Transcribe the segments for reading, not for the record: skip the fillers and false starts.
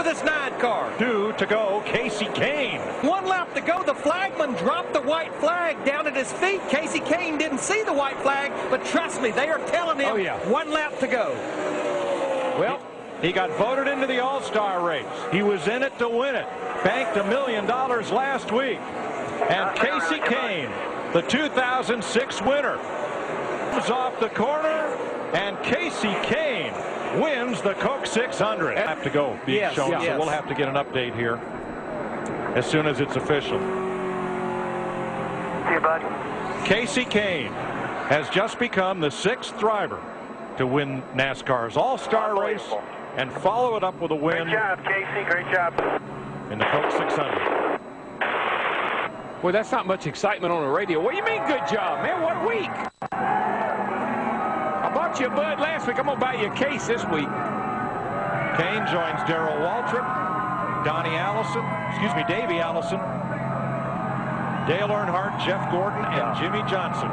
with his 9 car. 2 to go, Kasey Kahne. 1 lap to go. The flagman dropped the white flag down at his feet. Kasey Kahne didn't see the white flag, but trust me, they are telling him 1 lap to go. Well, he got voted into the All-Star race. He was in it to win it. Banked $1 million last week. And Kasey Kahne, the 2006 winner, comes off the corner, and Kasey Kahne wins the Coke 600. Have to go being shown, so we'll have to get an update here as soon as it's official. See you, bud. Kasey Kahne has just become the 6th driver to win NASCAR's All-Star race and follow it up with a win. Great job, Kasey. Great job. In the Coke 600. Well, that's not much excitement on the radio. What do you mean, good job, man? What week? I bought you a Bud last week. I'm going to buy you a case this week. Kahne joins Darrell Waltrip, Davey Allison, Dale Earnhardt, Jeff Gordon, and Jimmy Johnson.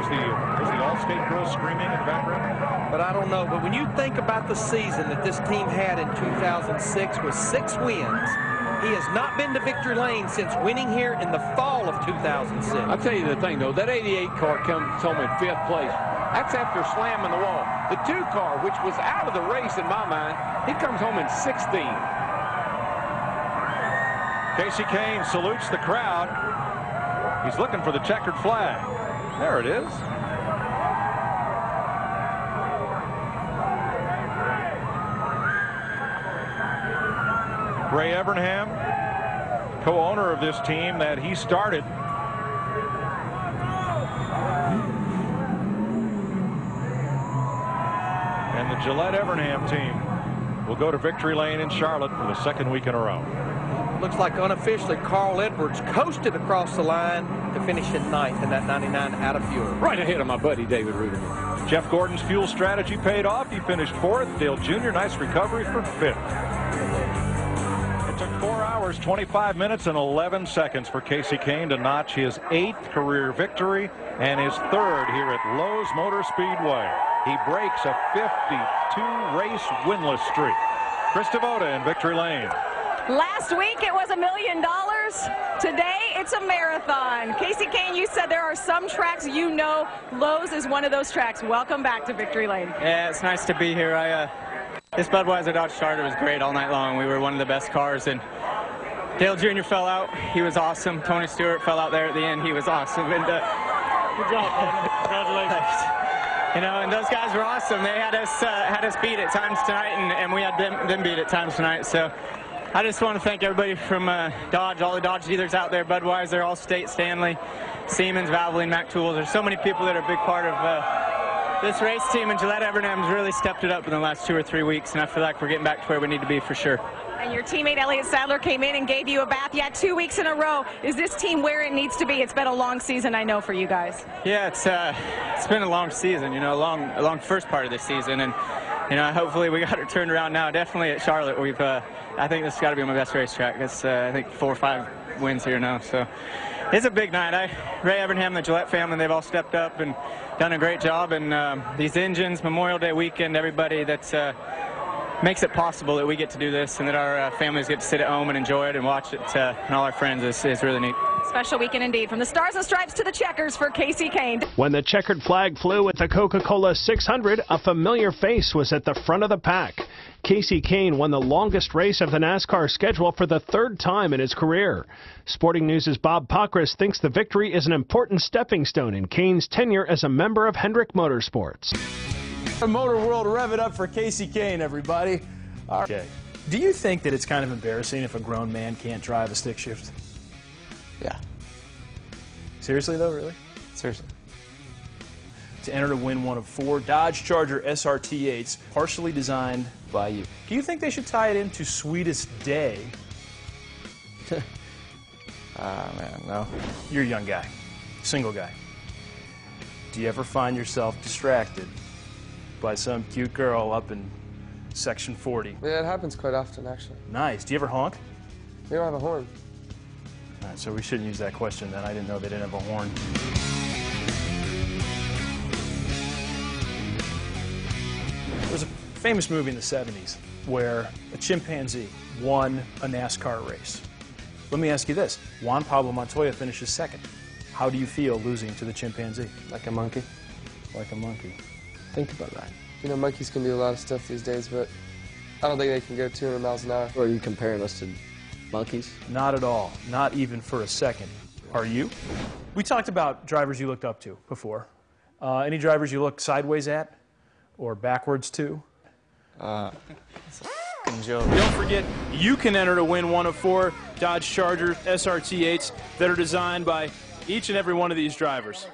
Was the All-State girl screaming in the background? But I don't know. But when you think about the season that this team had in 2006 with 6 wins, he has not been to victory lane since winning here in the fall of 2006. I'll tell you the thing, though. That 88 car comes home in 5th place. That's after slamming the wall. The 2 car, which was out of the race in my mind, he comes home in 16th. Kasey Kahne salutes the crowd. He's looking for the checkered flag. There it is. Ray Evernham, co-owner of this team that he started. And the Gillette Evernham team will go to victory lane in Charlotte for the 2nd week in a row. Looks like unofficially Carl Edwards coasted across the line to finish in 9th in that 99 out of fuel. Right ahead of my buddy David Ruderman. Jeff Gordon's fuel strategy paid off. He finished 4th. Dale Jr., nice recovery for 5th. It took 4 hours, 25 minutes, and 11 seconds for Kasey Kahne to notch his 8th career victory and his 3rd here at Lowe's Motor Speedway. He breaks a 52-race winless streak. Chris Devoda in victory lane. Last week it was $1 million. Today it's a marathon. Kasey Kahne, you said there are some tracks you know. Lowe's is one of those tracks. Welcome back to victory lane. Yeah, it's nice to be here. This Budweiser Dodge Charger was great all night long. We were one of the best cars, and Dale Jr. fell out. He was awesome. Tony Stewart fell out there at the end. He was awesome. And good job, man. Congratulations. You know, and those guys were awesome. They had us beat at times tonight, and we had them beat at times tonight. So I just want to thank everybody from Dodge, all the Dodge dealers out there, Budweiser, Allstate, Stanley, Siemens, Valvoline, Mac Tools. There's so many people that are a big part of this race team, and Gillette Evernham's really stepped it up in the last 2 or 3 weeks, and I feel like we're getting back to where we need to be for sure. And your teammate Elliott Sadler came in and gave you a bath. You had 2 weeks in a row. Is this team where it needs to be? It's been a long season, I know, for you guys. Yeah, it's been a long season, you know, a long first part of the season, and you know, hopefully we got it turned around now. Definitely at Charlotte, I think this has got to be my best racetrack. It's I think 4 or 5 wins here now, so it's a big night. Ray Evernham, the Gillette family, they've all stepped up and done a great job, and these engines, Memorial Day weekend, everybody that's makes it possible that we get to do this and that our families get to sit at home and enjoy it and watch it, and all our friends is really neat. Special weekend indeed. From the Stars and Stripes to the Checkers for Kasey Kahne. When the checkered flag flew at the Coca-Cola 600, a familiar face was at the front of the pack. Kasey Kahne won the longest race of the NASCAR schedule for the 3rd time in his career. Sporting News' Bob Pockris thinks the victory is an important stepping stone in Kahne's tenure as a member of Hendrick Motorsports. The motor world, rev it up for Kasey Kahne, everybody. Okay. Do you think that it's kind of embarrassing if a grown man can't drive a stick shift? Yeah. Seriously, though, really? Seriously. To enter to win one of 4 Dodge Charger SRT8s, partially designed by you. Do you think they should tie it into Sweetest Day? Man, no. You're a young guy, single guy. Do you ever find yourself distracted by some cute girl up in section 40? Yeah, it happens quite often, actually. Nice. Do you ever honk? We don't have a horn. All right, so we shouldn't use that question then. I didn't know they didn't have a horn. famous movie in the 70s where a chimpanzee won a NASCAR race. Let me ask you this. Juan Pablo Montoya finishes second. How do you feel losing to the chimpanzee? Like a monkey. Like a monkey. Think about that. You know, monkeys can do a lot of stuff these days, but I don't think they can go 200 miles an hour. Or are you comparing us to monkeys? Not at all. Not even for a second. Are you? We talked about drivers you looked up to before. Any drivers you look sideways at or backwards to? Joke. Don't forget, you can enter to win one of 4 Dodge Charger SRT8s that are designed by each and every one of these drivers.